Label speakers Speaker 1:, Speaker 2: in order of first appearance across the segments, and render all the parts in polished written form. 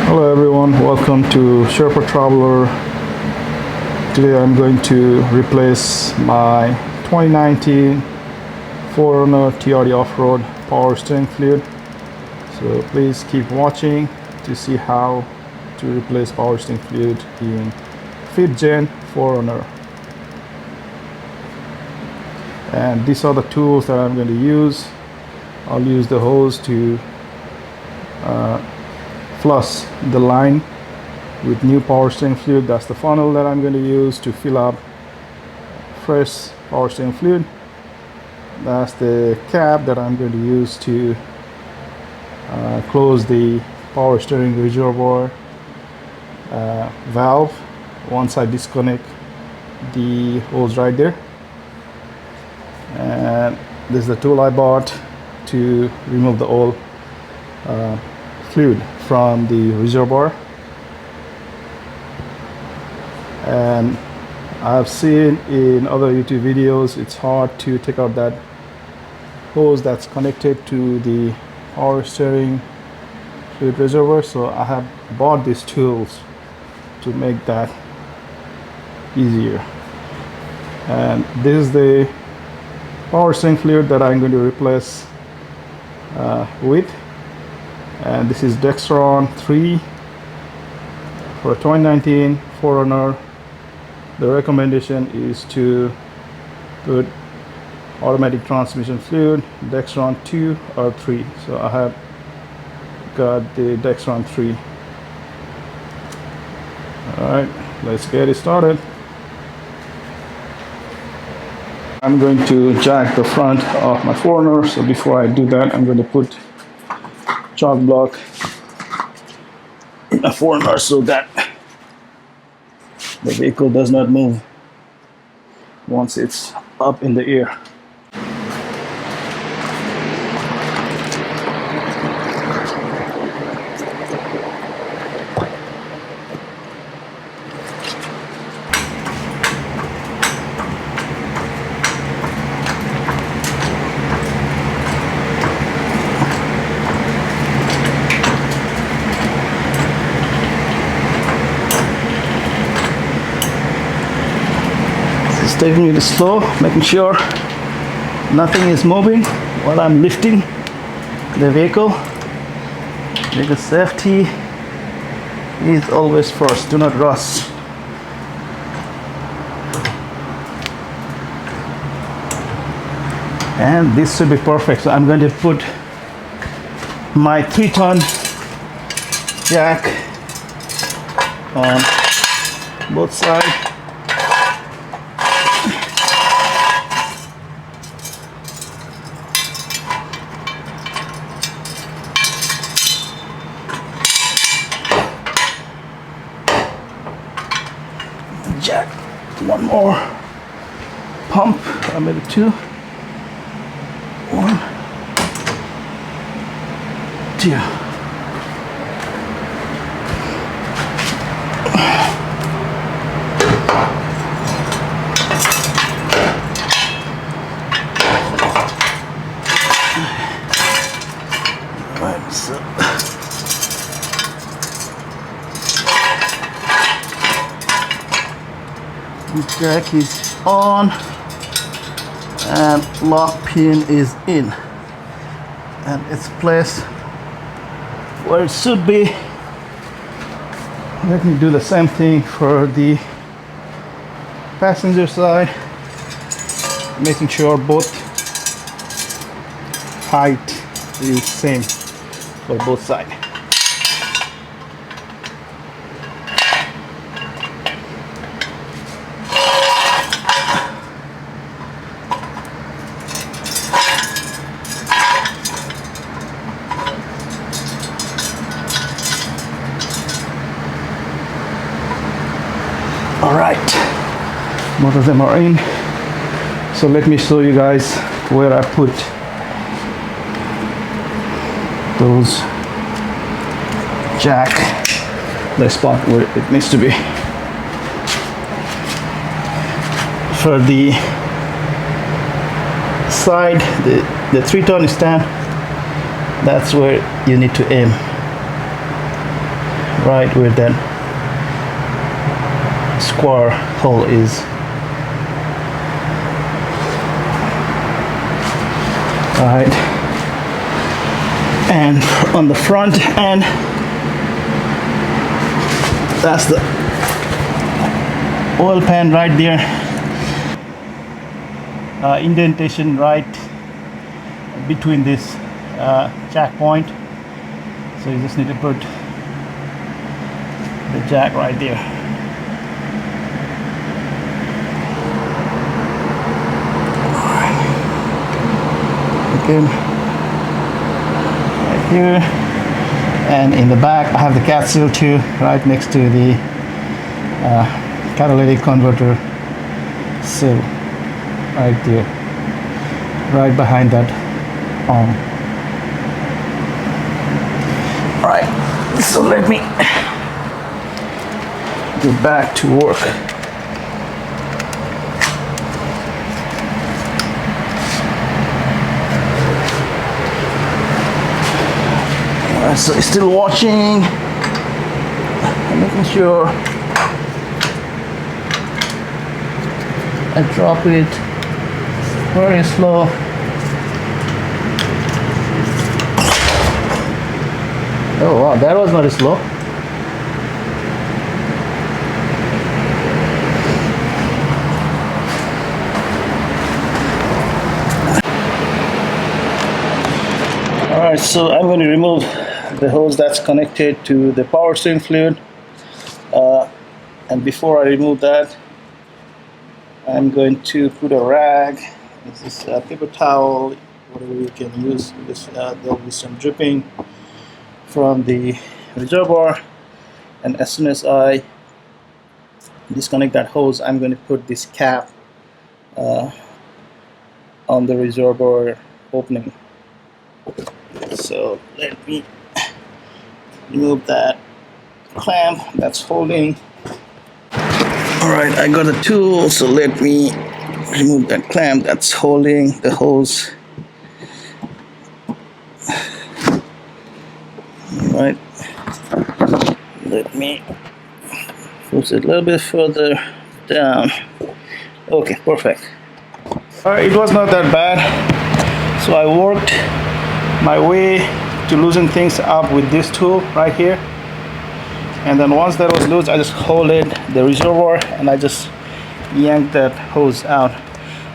Speaker 1: Hello everyone, welcome to Sherpa Traveler. Today I'm going to replace my 2019 4Runner TRD Off-Road power steering fluid. So please keep watching to see how to replace power steering fluid in 5th gen 4Runner. And these are the tools that I'm going to use. I'll use the hose to flush the line with new power steering fluid. That's the funnel that I'm going to use to fill up fresh power steering fluid. That's the cap that I'm going to use to close the power steering reservoir valve once I disconnect the hose right there. And this is the tool I bought to remove the old fluid from the reservoir. And I've seen in other YouTube videos it's hard to take out that hose that's connected to the power steering fluid reservoir, so I have bought these tools to make that easier. And this is the power steering fluid that I'm going to replace with. And this is Dexron 3 for 2019 4Runner. The recommendation is to put automatic transmission fluid, Dexron 2 or 3. So I have got the Dexron 3. Alright, let's get it started. I'm going to jack the front of my 4Runner. So before I do that, I'm going to put chalk block in a 4Runner so that the vehicle does not move once it's up in the air. Taking it slow, making sure nothing is moving while I'm lifting the vehicle, because safety is always first. Do not rush. And this should be perfect. So I'm going to put my 3-ton jack on both sides. Jack, one more pump. I made it 2. 1, 2. Alright, so the jack is on and lock pin is in, and it's placed where it should be. Let me do the same thing for the passenger side, making sure both height is same for both sides. Alright, both of them are in. So let me show you guys where I put those jack, the spot where it needs to be. For the side, the 3-ton stand, that's where you need to aim. right where that square hole is. Right, and on the front end, that's the oil pan right there. Indentation right between this jack point, so you just need to put the jack right there. Again, right here, and in the back I have the cat seal too, right next to the catalytic converter seal, right there, right behind that arm. Right, so let me get back to work. So it's still watching, I'm making sure I drop it very slow. Oh wow, that was not slow. Alright, so I'm going to remove the hose that's connected to the power steering fluid, and before I remove that, I'm going to put a rag. This is a paper towel, whatever you can use. There'll be some dripping from the reservoir, and as soon as I disconnect that hose, I'm going to put this cap on the reservoir opening. So let me remove that clamp that's holding. Alright, I got a tool, so let me remove that clamp that's holding the hose. Alright, let me push it a little bit further down. Okay, perfect. Alright, it was not that bad, so I worked my way to loosen things up with this tool right here, and then once that was loose, I just hold it, the reservoir, and I just yank that hose out.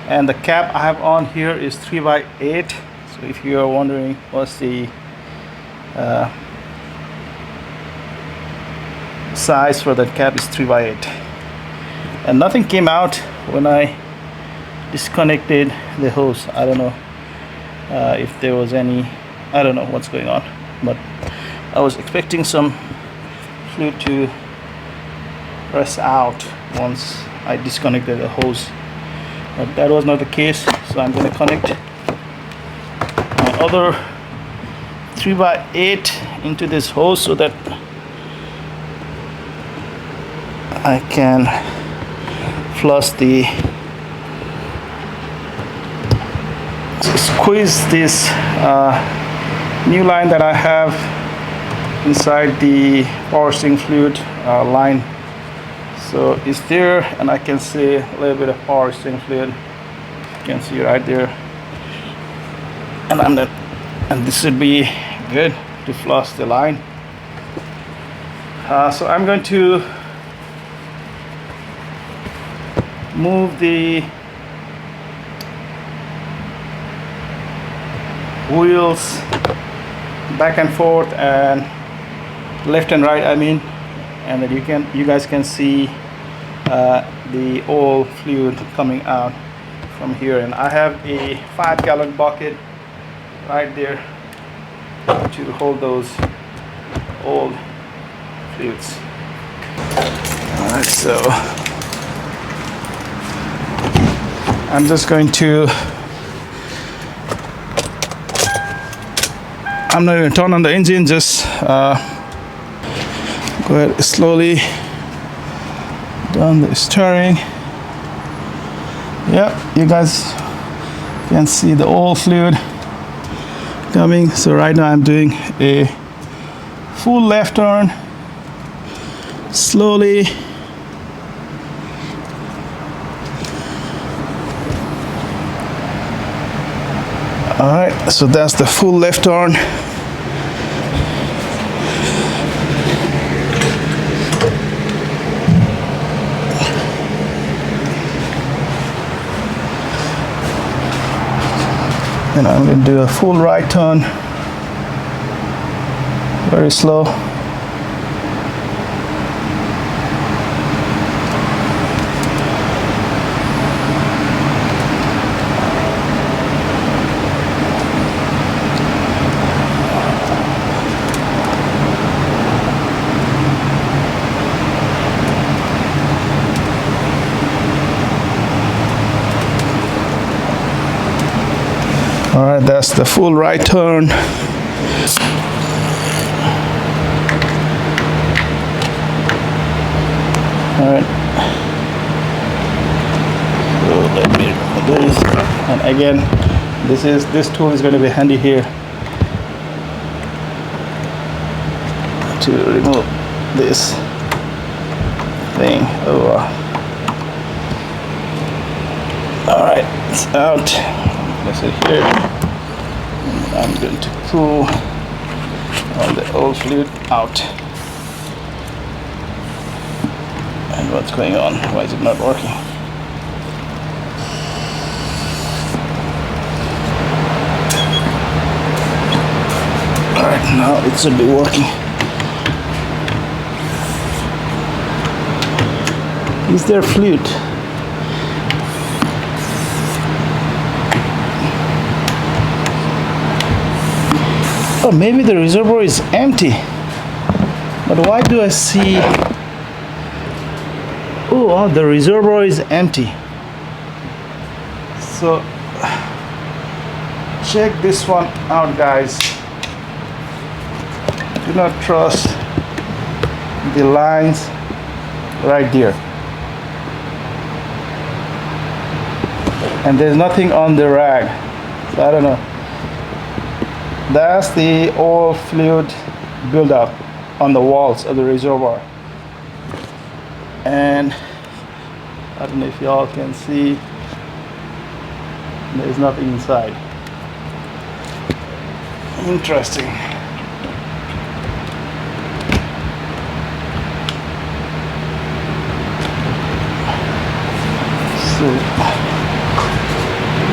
Speaker 1: And the cap I have on here is 3x8, so if you are wondering what's the size for that cap, is 3x8, and nothing came out when I disconnected the hose. I don't know if there was any, I don't know what's going on, but I was expecting some fluid to press out once I disconnected the hose, but that was not the case. So I'm going to connect my other 3x8 into this hose so that I can flush the, squeeze this new line that I have inside the power steering fluid line. So it's there, and I can see a little bit of power steering fluid. You can see right there, and this should be good to flush the line. So I'm going to move the wheels back and forth and left and right, I mean, and then you guys can see the oil fluid coming out from here. And I have a 5-gallon bucket right there to hold those old fluids. Alright, so I'm just going to, I'm not even turn on the engine, just go ahead slowly down the steering. Yeah, you guys can see the oil fluid coming. So right now I'm doing a full left turn slowly. All right, so that's the full left turn. And I'm going to do a full right turn, very slow. All right, that's the full right turn. All right. So let me remove this. And again, this tool is going to be handy here to remove this thing over. All right, it's out. Place it here. And I'm going to pull all the old fluid out. And what's going on? Why is it not working? Alright, now it should be working. Is there fluid? Or maybe the reservoir is empty. But why do I see... Oh, the reservoir is empty. So check this one out, guys. Do not trust the lines right there. And there's nothing on the rag. So I don't know. That's the oil fluid buildup on the walls of the reservoir. And I don't know if y'all can see, there's nothing inside. Interesting. So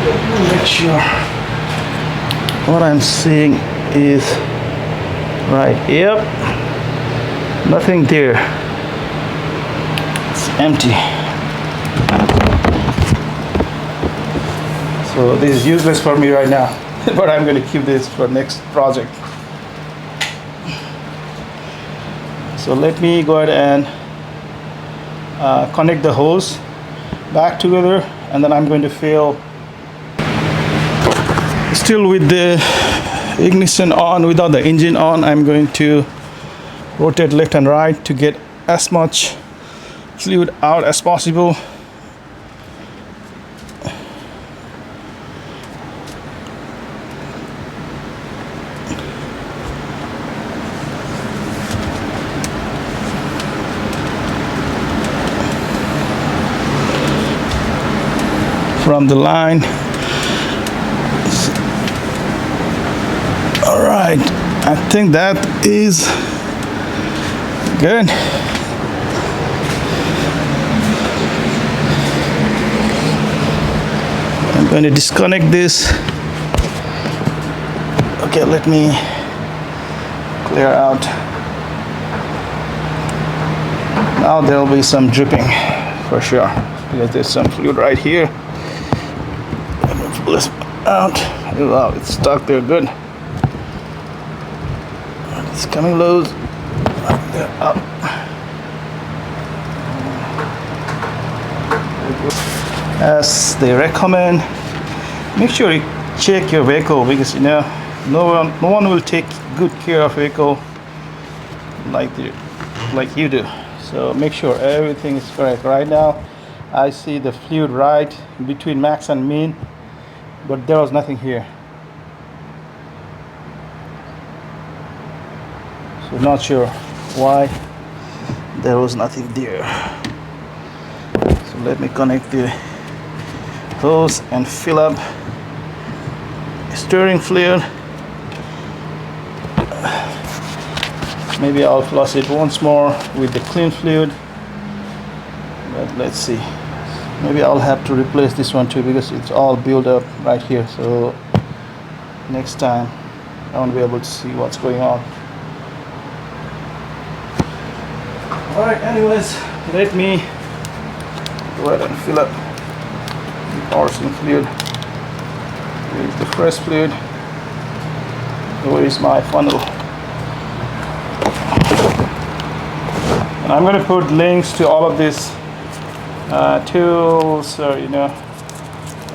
Speaker 1: let me make sure what I'm seeing is right. Yep, nothing there. It's empty. So this is useless for me right now, but I'm going to keep this for next project. So let me go ahead and connect the hose back together, and then I'm going to fill. Still with the ignition on, without the engine on, I'm going to rotate left and right to get as much fluid out as possible. From the line. All right, I think that is good. I'm going to disconnect this. Okay, let me clear out. Now there'll be some dripping for sure, because there's some fluid right here. Let me pull this out. Wow, it's stuck there good. It's coming loose. Up. As they recommend, make sure you check your vehicle, because no one will take good care of vehicle like you do. So make sure everything is correct. Right now I see the fluid right between max and min, but there was nothing here. So not sure why there was nothing there. So let me connect the hose and fill up steering fluid. Maybe I'll flush it once more with the clean fluid, but let's see. Maybe I'll have to replace this one too, because it's all built up right here. So next time I won't be able to see what's going on. Alright, anyways, let me go ahead and fill up the power steering fluid. Here's the fresh fluid. Where is my funnel? And I'm going to put links to all of these tools or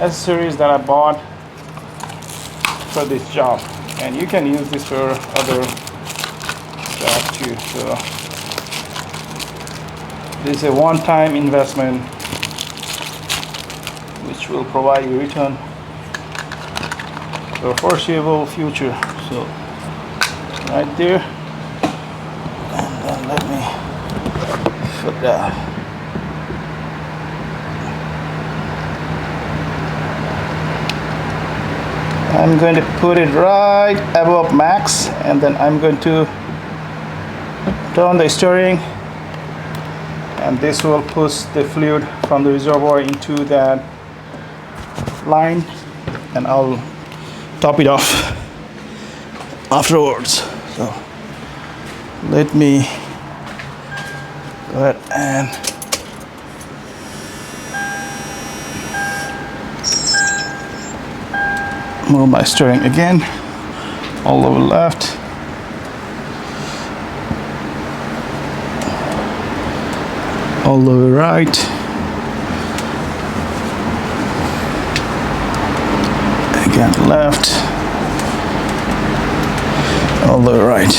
Speaker 1: accessories that I bought for this job, and you can use this for other stuff too. So this is a one-time investment which will provide you return for foreseeable future. So right there, and then let me put that. I'm going to put it right above max, and then I'm going to turn the steering, and this will push the fluid from the reservoir into that line, and I'll top it off afterwards. So let me go ahead and move my steering again, all over left, all over right, again left, all over right.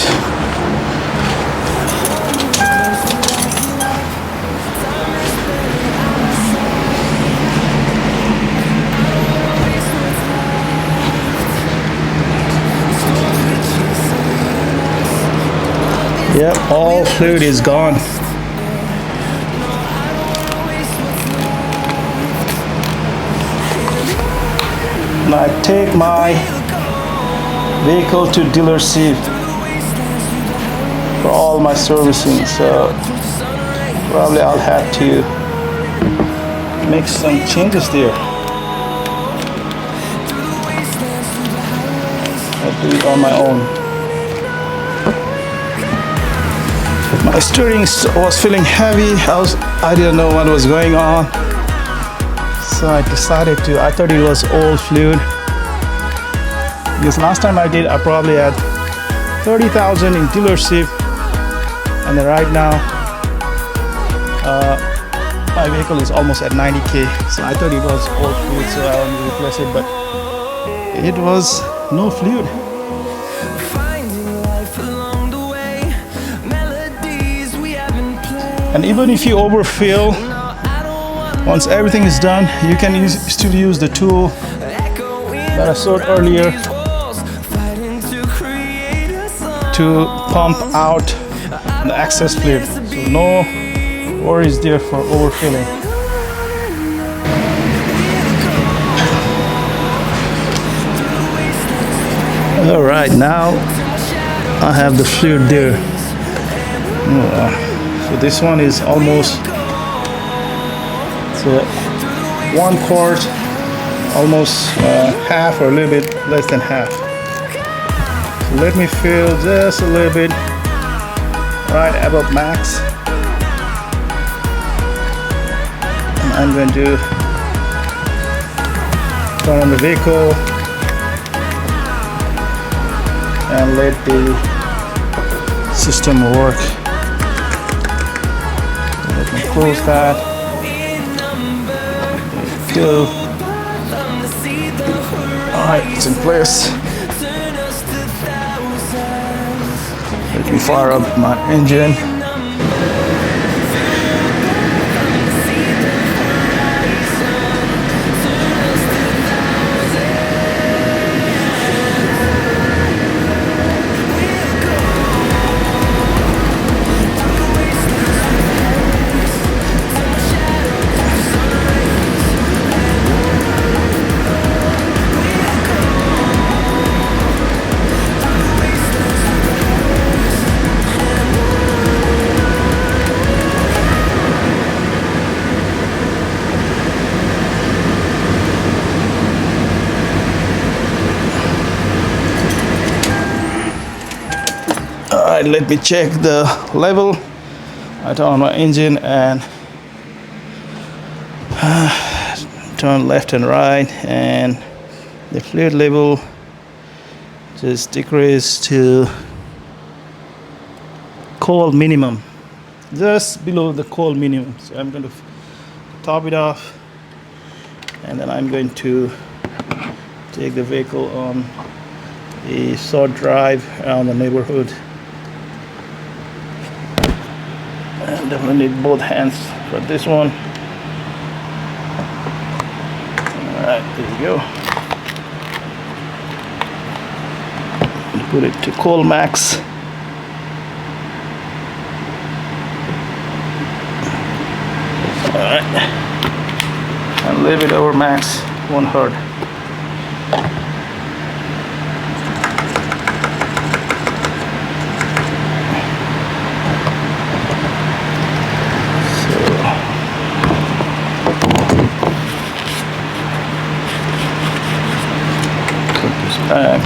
Speaker 1: Yep, all fluid is gone. Now I take my vehicle to dealership for all my servicing, so probably I'll have to make some changes there. I'll do it on my own. My steering was feeling heavy. I didn't know what was going on, so I decided to. I thought it was old fluid, because last time I did, I probably had 30,000 in dealership, and then right now my vehicle is almost at 90k. So I thought it was old fluid, so I wanted to replace it, but it was no fluid. And even if you overfill, once everything is done, you can still use the tool that I showed earlier to pump out the excess fluid. So no worries there for overfilling. All right, now I have the fluid there. So this one is almost 1/4, almost half, or a little bit less than half. So let me fill just a little bit right above max, and I'm going to turn on the vehicle and let the system work. Let me close that. There we go. Alright, it's in place. Let me fire up my engine. right, let me check the level. I turn on my engine and turn left and right, and the fluid level just decrease to cold minimum, just below the cold minimum. So I'm going to top it off, and then I'm going to take the vehicle on a short drive around the neighborhood. And definitely need both hands for this one. Alright, there you go. Put it to cold max. Alright. And leave it over max, won't hurt. Back.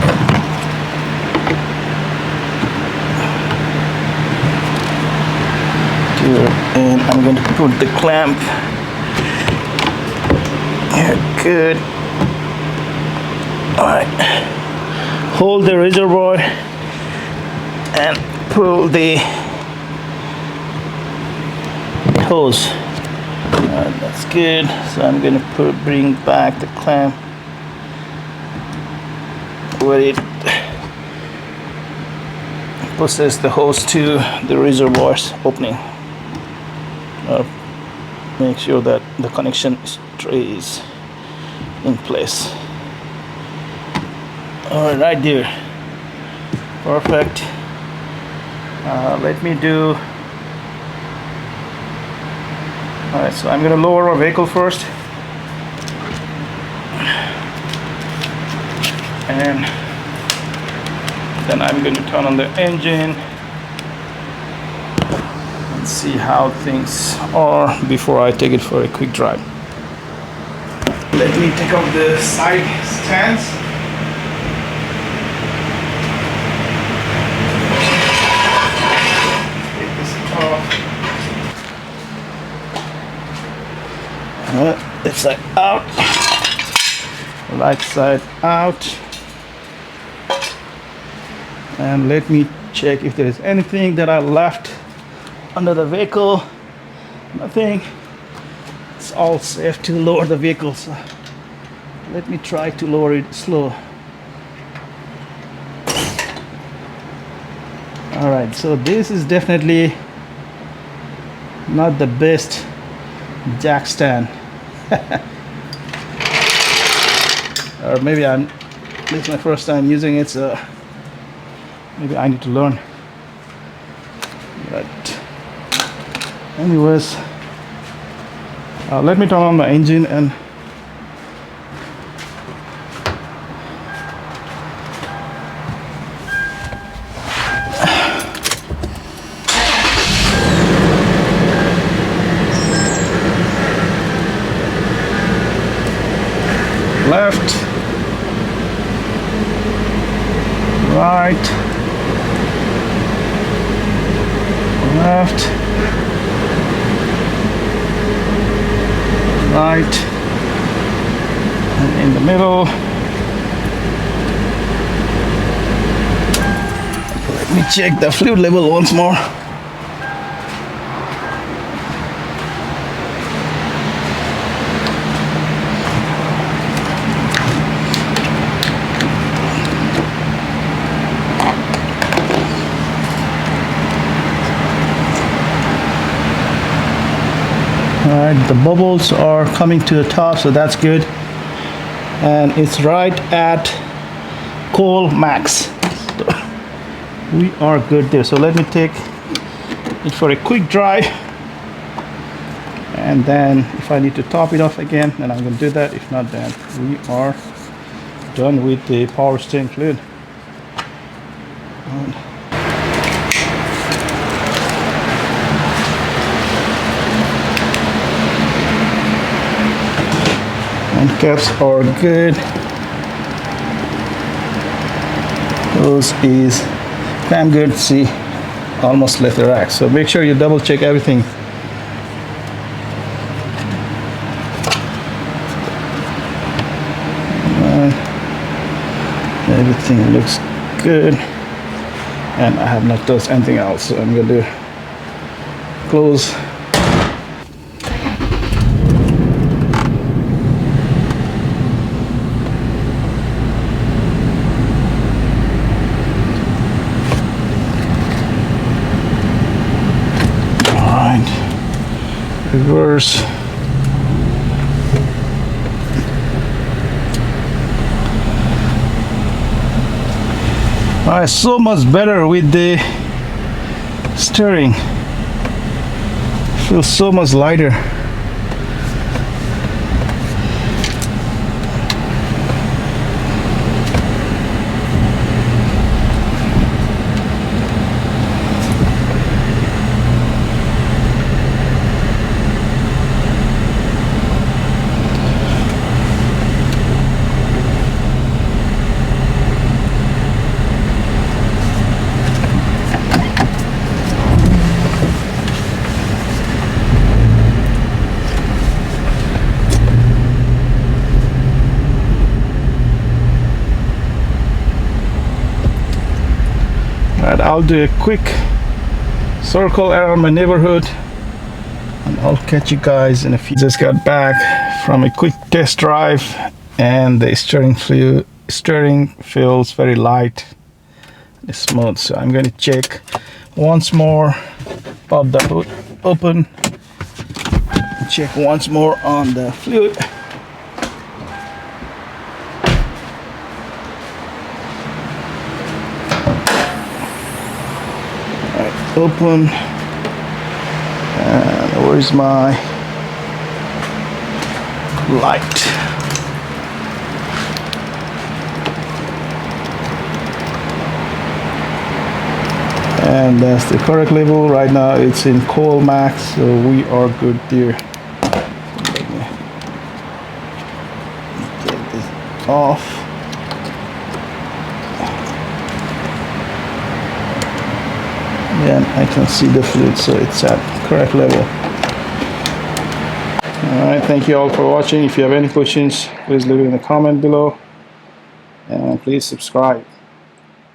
Speaker 1: And I'm going to put the clamp here. Good. Alright. Hold the reservoir and pull the hose. Alright, that's good. So I'm going to bring back the clamp where it pushes the hose to the reservoir's opening. Make sure that the connection stays in place. All right there, perfect. Let me do. All right, so I'm going to lower our vehicle first. And then I'm going to turn on the engine and see how things are before I take it for a quick drive. Let me take off the side stands. Take this off. This side out. Right side out. And let me check if there is anything that I left under the vehicle. Nothing. It's all safe to lower the vehicle. So let me try to lower it slow. Alright, so this is definitely not the best jack stand. Or maybe this is my first time using it, so maybe I need to learn. But anyways, let me turn on my engine and left, right, left, right, and in the middle. Let me check the fluid level once more. Alright, the bubbles are coming to the top, so that's good. And it's right at cold max. So we are good there. So let me take it for a quick drive. And then if I need to top it off again, then I'm going to do that. If not, then we are done with the power steering fluid. And caps are good. Those is clamp good. See, almost left the rack. So make sure you double check everything. Everything looks good, and I have not touched anything else, so I'm going to close. Reverse. Alright, so much better with the steering. Feels so much lighter. Alright, I'll do a quick circle around my neighborhood and I'll catch you guys in a few. Just got back from a quick test drive and the steering feels very light and smooth. So I'm going to check once more, pop the hood open, check once more on the fluid. Open, and where's my light? And that's the correct level. Right now it's in coal max, so we are good there. Let me take this off. And I can see the fluid, so it's at correct level. Alright, thank you all for watching. If you have any questions, please leave it in the comment below, and please subscribe.